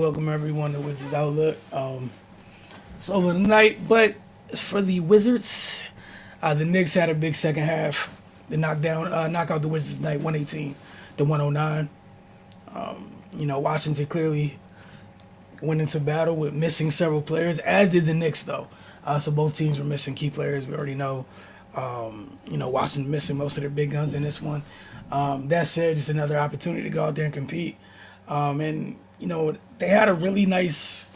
welcome everyone to Wizards Outlook. It's over tonight, but for the Wizards, the Knicks had a big second half. They knock out the Wizards tonight, 118 to 109. Washington clearly went into battle with missing several players, as did the Knicks though. So both teams were missing key players. We already know. Washington missing most of their big guns in this one. That said, just another opportunity to go out there and compete. They had a really nice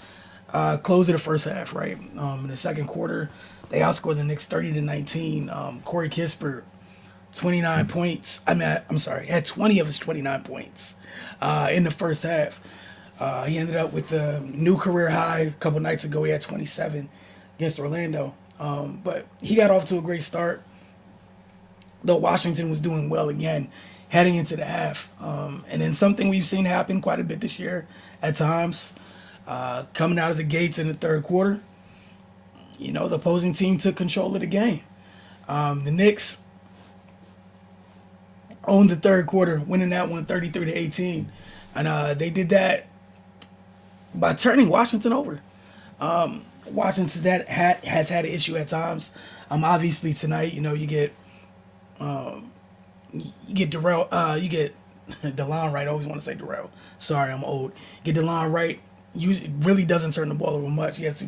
close of the first half, right? In the second quarter, they outscored the Knicks 30-19. Corey Kispert, 29 points. Had 20 of his 29 points in the first half. He ended up with the new career high a couple nights ago. He had 27 against Orlando. But he got off to a great start, though Washington was doing well again heading into the half. And then something we've seen happen quite a bit this year at times, coming out of the gates in the third quarter, the opposing team took control of the game. The Knicks owned the third quarter, winning that one 33-18. And they did that by turning Washington over. Washington has had an issue at times. Obviously tonight, you get Darrell, you get DeLon Wright. I always want to say Darrell. Sorry, I'm old. Get DeLon Wright. Really doesn't turn the ball over much. He has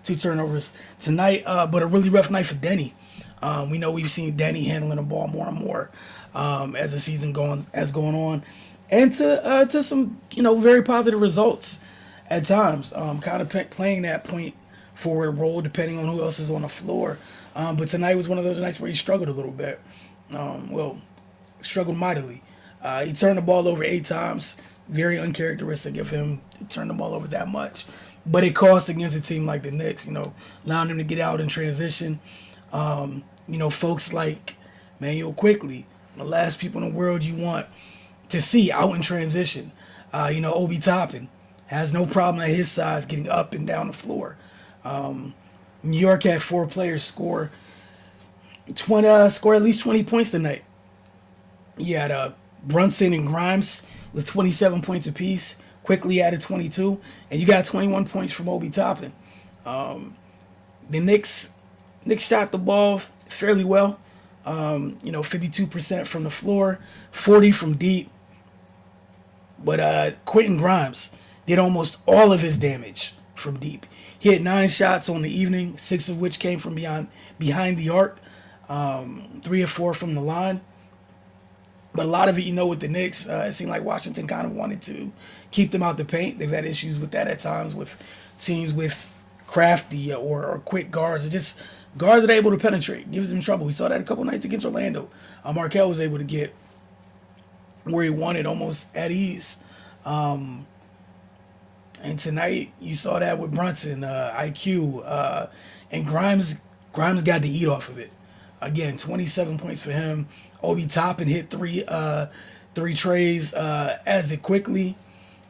two turnovers tonight, but a really rough night for Denny. We know we've seen Denny handling the ball more and more as the season going on, and to some very positive results at times. Kind of playing that point forward role depending on who else is on the floor. But tonight was one of those nights where he struggled a little bit. Struggled mightily. He turned the ball over 8 times. Very uncharacteristic of him to turn the ball over that much. But it cost against a team like the Knicks, allowing them to get out in transition. Folks like Manuel Quickly, the last people in the world you want to see out in transition. Obi Toppin has no problem at his size getting up and down the floor. New York had 4 players score at least 20 points tonight. You had Brunson and Grimes with 27 points apiece. Quickly added 22, and you got 21 points from Obi Toppin. The Knicks shot the ball fairly well. 52% from the floor, 40 from deep. But Quentin Grimes did almost all of his damage from deep. He had 9 shots on the evening, 6 of which came from behind the arc, 3 or 4 from the line. But a lot of it, with the Knicks, it seemed like Washington kind of wanted to keep them out the paint. They've had issues with that at times with teams with crafty or quick guards, or just guards that are able to penetrate. Gives them trouble. We saw that a couple nights against Orlando. Markel was able to get where he wanted almost at ease. And tonight, you saw that with Brunson, IQ, and Grimes. Grimes got to eat off of it. Again, 27 points for him. Obi Toppin hit three trays as it quickly.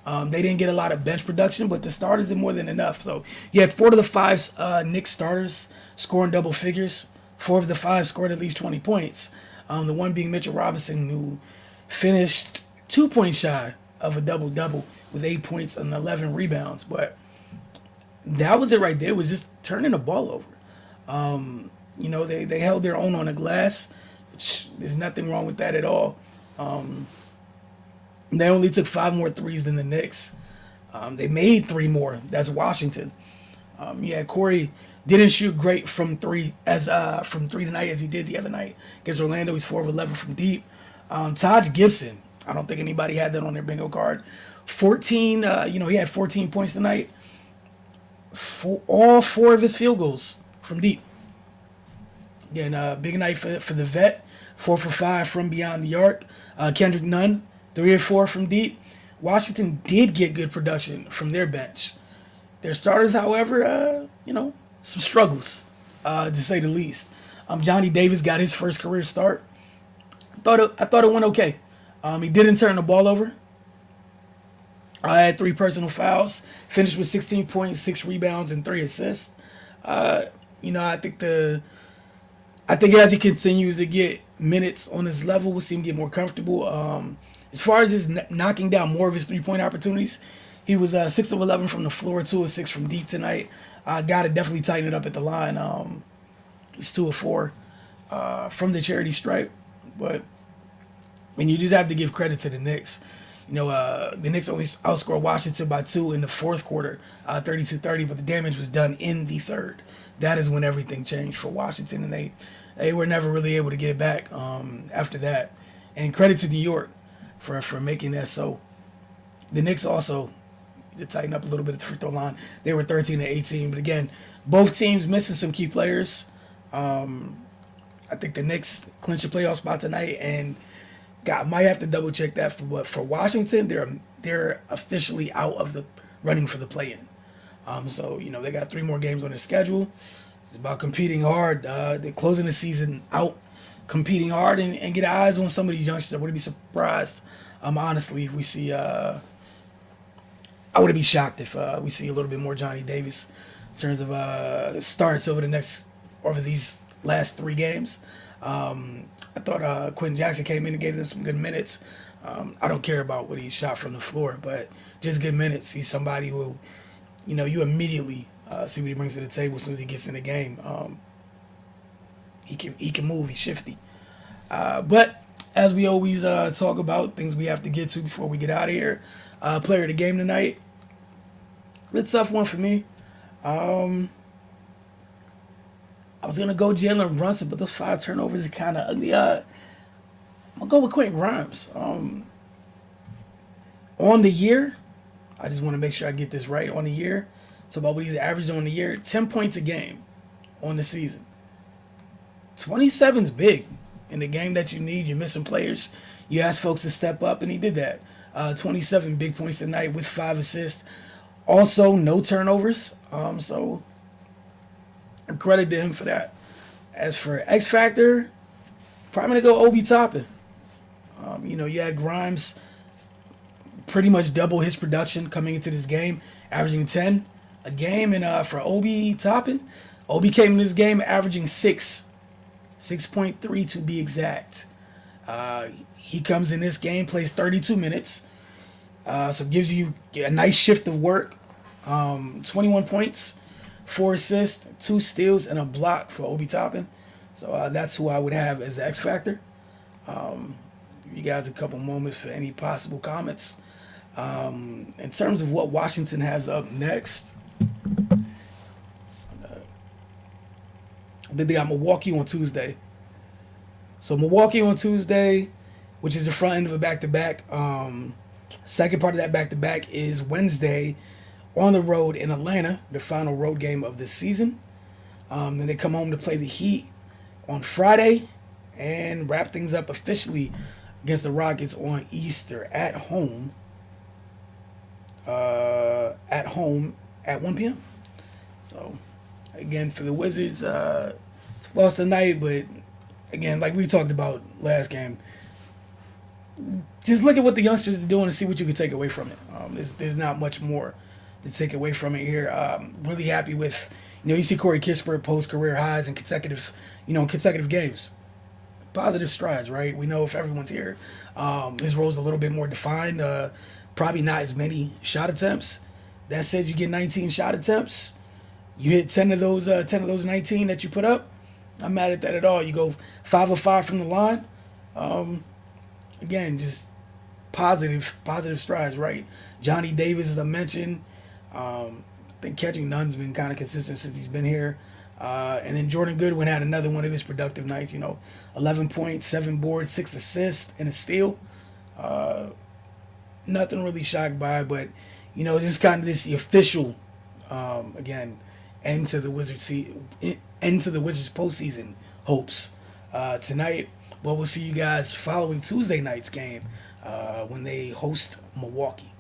They didn't get a lot of bench production, but the starters did more than enough. So you had 4 of the 5 Knicks starters scoring double figures. 4 of the 5 scored at least 20 points. The one being Mitchell Robinson, who finished 2 points shy of a double-double with 8 points and 11 rebounds. But that was it right there. It was just turning the ball over. They held their own on the glass, which there's nothing wrong with that at all. They only took 5 more threes than the Knicks. They made 3 more. That's Washington. Corey didn't shoot great from three tonight as he did the other night against Orlando. He's 4 of 11 from deep. Taj Gibson, I don't think anybody had that on their bingo card. 14. He had 14 points tonight. All 4 of his field goals from deep. Again, big night for the vet. 4 for 5 from beyond the arc. Kendrick Nunn, 3 or 4 from deep. Washington did get good production from their bench. Their starters, however, some struggles, to say the least. Johnny Davis got his first career start. I thought it went okay. He didn't turn the ball over. I had 3 personal fouls. Finished with 16 points, 6 rebounds, and 3 assists. I think as he continues to get minutes on this level, we'll see him get more comfortable. As far as his knocking down more of his 3-point opportunities, He was 6 of 11 from the floor, 2 of 6 from deep tonight. Got to definitely tighten it up at the line. He's 2 of 4 from the charity stripe, but and you just have to give credit to the Knicks. The Knicks only outscored Washington by 2 in the fourth quarter, 32-30, but the damage was done in the third. That is when everything changed for Washington, and they were never really able to get it back after that. And credit to New York for making that so. The Knicks also to tighten up a little bit at the free throw line. They were 13 to 18, but again, both teams missing some key players. I think the Knicks clinched a playoff spot tonight, and might have to double check that for Washington. They're officially out of the running for the play-in. So they got 3 more games on their schedule. It's about competing hard. They're closing the season out, competing hard, and get eyes on some of these youngsters. I wouldn't be surprised, honestly, if we see. I wouldn't be shocked if we see a little bit more Johnny Davis in terms of starts over these last 3 games. I thought Quentin Jackson came in and gave them some good minutes. I don't care about what he shot from the floor, but just good minutes. He's somebody who, you immediately see what he brings to the table as soon as he gets in the game. He can move. He's shifty. But as we always talk about, things we have to get to before we get out of here. Player of the game tonight. It's a tough one for me. I was going to go Jalen Brunson, but those 5 turnovers are kind of ugly. I'm going to go with Quentin Grimes. On the year, I just want to make sure I get this right. On the year, so about what he's averaging on the year, 10 points a game on the season. 27's big. In the game that you need, you're missing players. You ask folks to step up, and he did that. 27 big points tonight with 5 assists. Also, no turnovers. So credit to him for that. As for X Factor, probably going to go Obi Toppin. You had Grimes pretty much double his production coming into this game, averaging 10 a game. And for Obi Toppin, Obi came in this game averaging 6.3 to be exact. He comes in this game, plays 32 minutes. So gives you a nice shift of work. 21 points, 4 assists, 2 steals, and a block for Obi Toppin. So that's who I would have as the X Factor. You guys a couple moments for any possible comments. In terms of what Washington has up next, they got Milwaukee on Tuesday. So Milwaukee on Tuesday, which is the front end of a back-to-back. Second part of that back-to-back is Wednesday on the road in Atlanta, the final road game of the season. Then they come home to play the Heat on Friday and wrap things up officially against the Rockets on Easter at home. At 1 p.m. So, again, for the Wizards, lost tonight, but again, like we talked about last game, just look at what the youngsters are doing and see what you can take away from it. There's not much more to take away from it here. Really happy with, you see Corey Kispert post career highs in consecutive games. Positive strides, right? We know if everyone's here, his role's a little bit more defined. Probably not as many shot attempts. That said, you get 19 shot attempts. You hit 10 of those 19 that you put up. I'm mad at that at all. You go 5 of 5 from the line. Again, just positive strides, right? Johnny Davis, as I mentioned, I think catching none's been kind of consistent since he's been here. And then Jordan Goodwin had another one of his productive nights, 11 points, 7 boards, 6 assists, and a steal. Nothing really shocked by, but, just kind of the official, again, end to the Wizards postseason hopes tonight. But we'll see you guys following Tuesday night's game when they host Milwaukee.